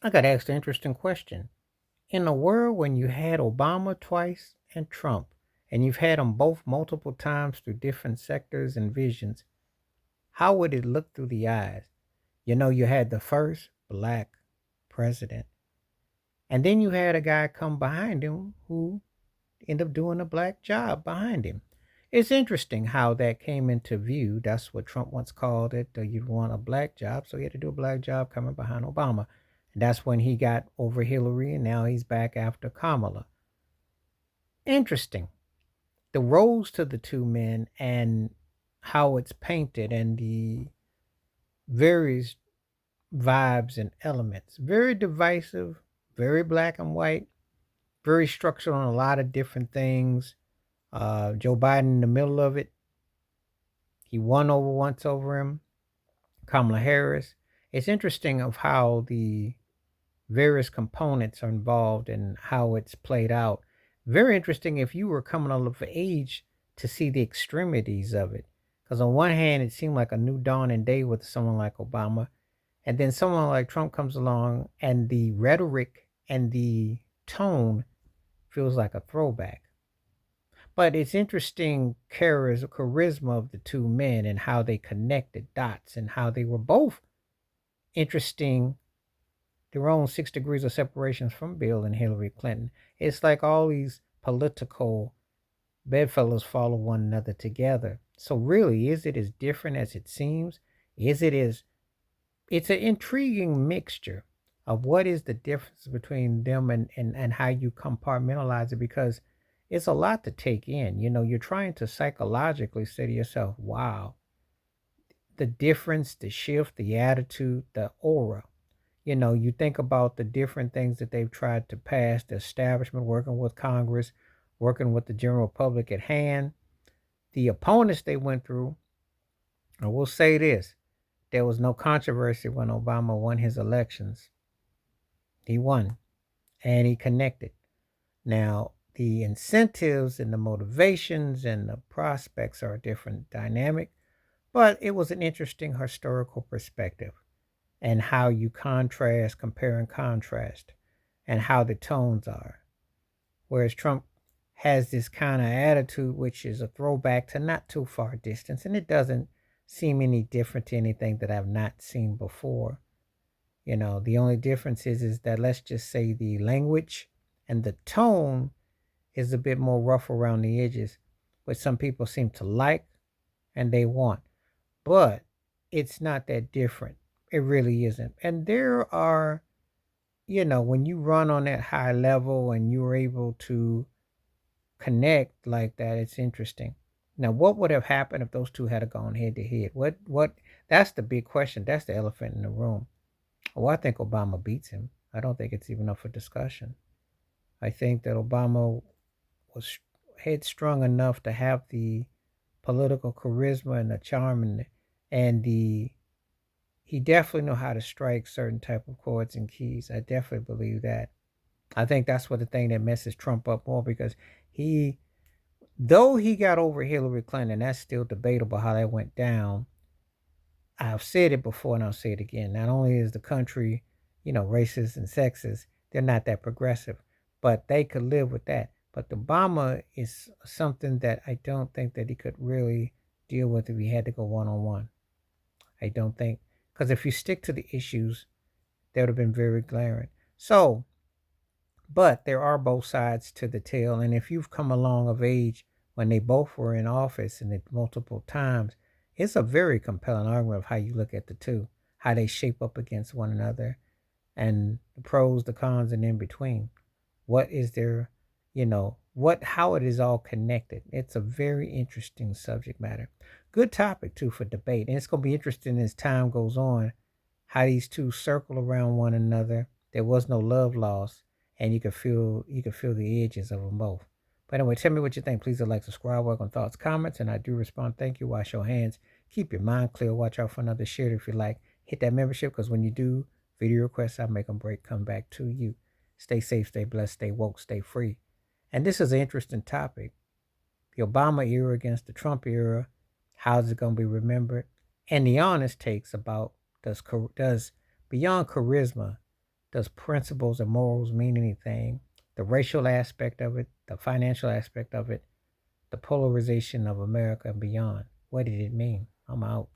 I got asked an interesting question. In a world when you had Obama twice and Trump, and you've had them both multiple times through different sectors and visions, how would it look through the eyes? You had the first black president, and then you had a guy come behind him who ended up doing a black job behind him. It's interesting how that came into view. That's what Trump once called it. You'd want a black job, so he had to do a black job coming behind Obama. And that's when he got over Hillary, and now he's back after Kamala. Interesting. The roles to the two men and how it's painted and the various vibes and elements. Very divisive, very black and white, very structured on a lot of different things. Joe Biden in the middle of it. He won over once over him. Kamala Harris. It's interesting of how the various components are involved and how it's played out. Very interesting if you were coming of age to see the extremities of it. Because on one hand, it seemed like a new dawning day with someone like Obama. And then someone like Trump comes along and the rhetoric and the tone feels like a throwback. But it's interesting charisma of the two men and how they connected dots and how they were both interesting their own 6 degrees of separation from Bill and Hillary Clinton. It's like all these political bedfellows follow one another together. So really, is it as different as it seems? Is it as it's an intriguing mixture of what is the difference between them and how you compartmentalize it because it's a lot to take in. You're trying to psychologically say to yourself, wow, the difference, the shift, the attitude, the aura. You think about the different things that they've tried to pass, the establishment working with Congress, working with the general public at hand, the opponents they went through. I will say this there was no controversy when Obama won his elections. He won and he connected. Now, the incentives and the motivations and the prospects are a different dynamic, but it was an interesting historical perspective and how you contrast, compare and contrast, and how the tones are. Whereas Trump has this kind of attitude, which is a throwback to not too far distance, and it doesn't seem any different to anything that I've not seen before. The only difference is that let's just say the language and the tone is a bit more rough around the edges, which some people seem to like and they want. But it's not that different. It really isn't. And there are, when you run on that high level and you're able to connect like that, it's interesting. Now, what would have happened if those two had gone head to head? What, that's the big question. That's the elephant in the room. Well, I think Obama beats him. I don't think it's even up for discussion. I think that Obama was headstrong enough to have the political charisma and the charm and the he definitely know how to strike certain type of chords and keys. I definitely believe that. I think that's what the thing that messes Trump up more because he though he got over Hillary Clinton, that's still debatable how that went down. I've said it before and I'll say it again. Not only is the country, racist and sexist, they're not that progressive, but they could live with that. But Obama is something that I don't think that he could really deal with if he had to go one on one. I don't think, because if you stick to the issues, they would have been very glaring. So, but there are both sides to the tale. And if you've come along of age when they both were in office and it multiple times, it's a very compelling argument of how you look at the two, how they shape up against one another, and the pros, the cons, and in between. What is there, how it is all connected. It's a very interesting subject matter. Good topic too for debate. And it's gonna be interesting as time goes on, how these two circle around one another. There was no love lost, and you could feel the edges of them both. But anyway, tell me what you think. Please like, subscribe, work on thoughts, comments, and I do respond. Thank you. Wash your hands. Keep your mind clear. Watch out for another share if you like. Hit that membership because when you do, video requests, I make them break come back to you. Stay safe, stay blessed, stay woke, stay free. And this is an interesting topic. The Obama era against the Trump era. How's it going to be remembered? And the honest takes about does beyond charisma, Does principles and morals mean anything? The racial aspect of it, the financial aspect of it, the polarization of America and beyond. What did it mean? I'm out.